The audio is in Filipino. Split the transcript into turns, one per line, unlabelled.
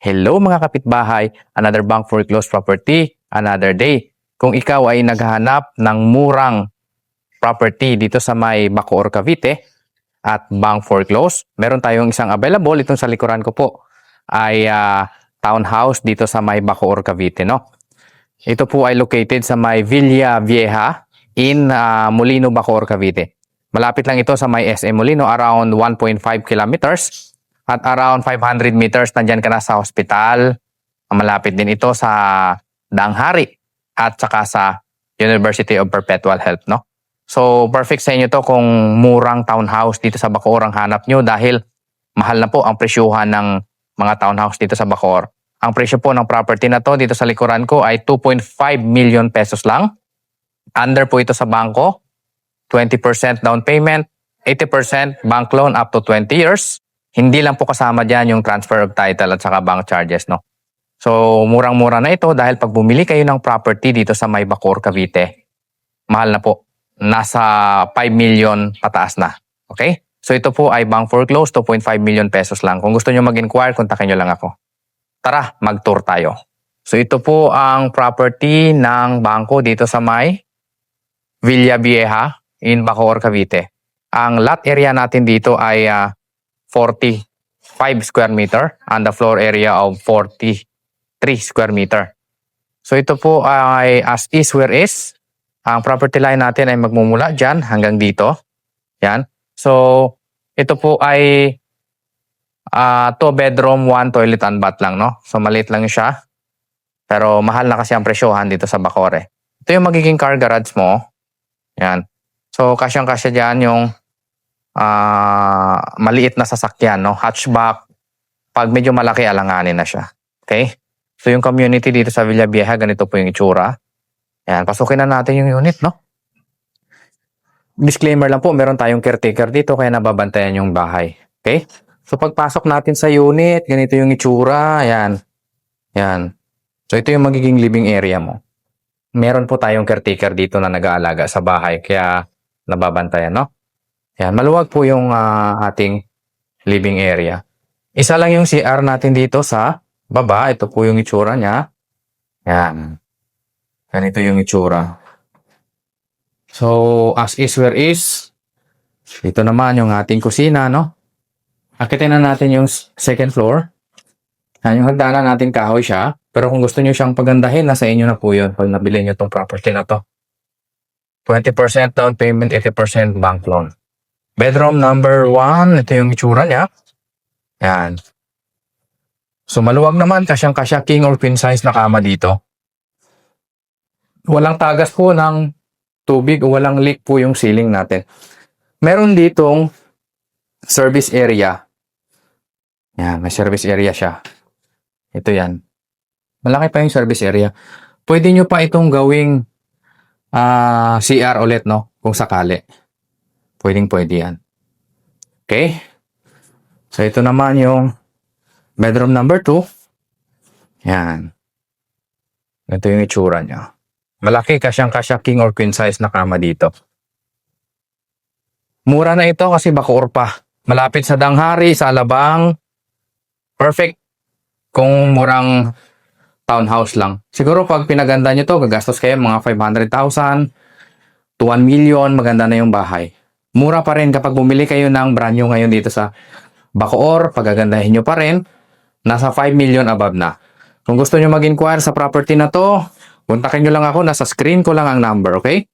Hello mga kapitbahay, another bank foreclosed property, another day. Kung ikaw ay naghahanap ng murang property dito sa may Bacoor, Cavite at bank foreclosed, meron tayong isang available. Itong sa likuran ko po ay townhouse dito sa may Bacoor, Cavite. No? Ito po ay located sa may Villa Vieja in Molino, Bacoor, Cavite. Malapit lang ito sa may SM Molino, around 1.5 kilometers. At around 500 meters, nandyan ka na sa hospital. Malapit din ito sa Danghari at saka sa University of Perpetual Health. No? So, perfect sa inyo to kung murang townhouse dito sa Bacoor ang hanap nyo dahil mahal na po ang presyuhan ng mga townhouse dito sa Bacoor. Ang presyo po ng property na to dito sa likuran ko ay 2.5 million pesos lang. Under po ito sa bangko, 20% down payment, 80% bank loan up to 20 years. Hindi lang po kasama dyan yung transfer of title at saka bank charges, no? So, murang-mura na ito dahil pag bumili kayo ng property dito sa may Bacoor, Cavite, mahal na po. Nasa 5 million pataas na. Okay? So, ito po ay bank foreclosed, 2.5 million pesos lang. Kung gusto nyo mag-inquire, kontakin nyo lang ako. Tara, mag-tour tayo. So, ito po ang property ng bangko dito sa may Villa Vieja in Bacoor, Cavite. Ang lot area natin dito ay 45 square meter and the floor area of 43 square meter. So ito po ay as is where is. Ang property line natin ay magmumula dyan hanggang dito. Yan. So ito po ay 2 bedroom, 1 toilet and bath lang. No? So maliit lang siya. Pero mahal na kasi ang presyohan dito sa Bacoor. Ito yung magiging car garage mo. Yan. So kasyang-kasya dyan yung maliit na sasakyan, no? Hatchback. Pag medyo malaki, alanganin na siya. Okay? So, yung community dito sa Villa Vieja, ganito po yung itsura. Yan, pasukin na natin yung unit, no? Disclaimer lang po, meron tayong caretaker dito, kaya nababantayan yung bahay. Okay? So, pagpasok natin sa unit, ganito yung itsura. Yan. Yan. So, ito yung magiging living area mo. Meron po tayong caretaker dito na nag-aalaga sa bahay, kaya nababantayan, no? Yan, maluwag po yung ating living area. Isa lang yung CR natin dito sa baba. Ito po yung itsura niya. Yan. Ganito yung itsura. So, as is where is. Dito naman yung ating kusina, no? Akitin na natin yung second floor. Yan, yung hagdanan natin kahoy siya. Pero kung gusto nyo siyang pagandahin, nasa inyo na po yun pag nabili nyo itong property na to. 20% down payment, 80% bank loan. Bedroom number 1, ito yung itsura niya. Yan. So maluwag naman, kasyang-kasya king or queen size na kama dito. Walang tagas po ng tubig o walang leak po yung ceiling natin. Meron ditong service area. Yan, may service area siya. Ito yan. Malaki pa yung service area. Pwede nyo pa itong gawing CR ulit, no? Kung sakali. Pwede yan. Okay? So, ito naman yung bedroom number 2. Yan. Ito yung itsura niya. Malaki, kasyang-kasya king or queen size na kama dito. Mura na ito kasi Bacoor pa. Malapit sa Danghari, sa Alabang. Perfect. Kung murang townhouse lang. Siguro pag pinaganda nyo to, gagastos kayo mga 500,000 to 1 million, maganda na yung bahay. Mura pa rin kapag bumili kayo ng brand new ngayon dito sa Bacoor, pagagandahin nyo pa rin, nasa 5 million above na. Kung gusto nyo mag-inquire sa property na to, kontakin nyo lang ako, nasa screen ko lang ang number, okay?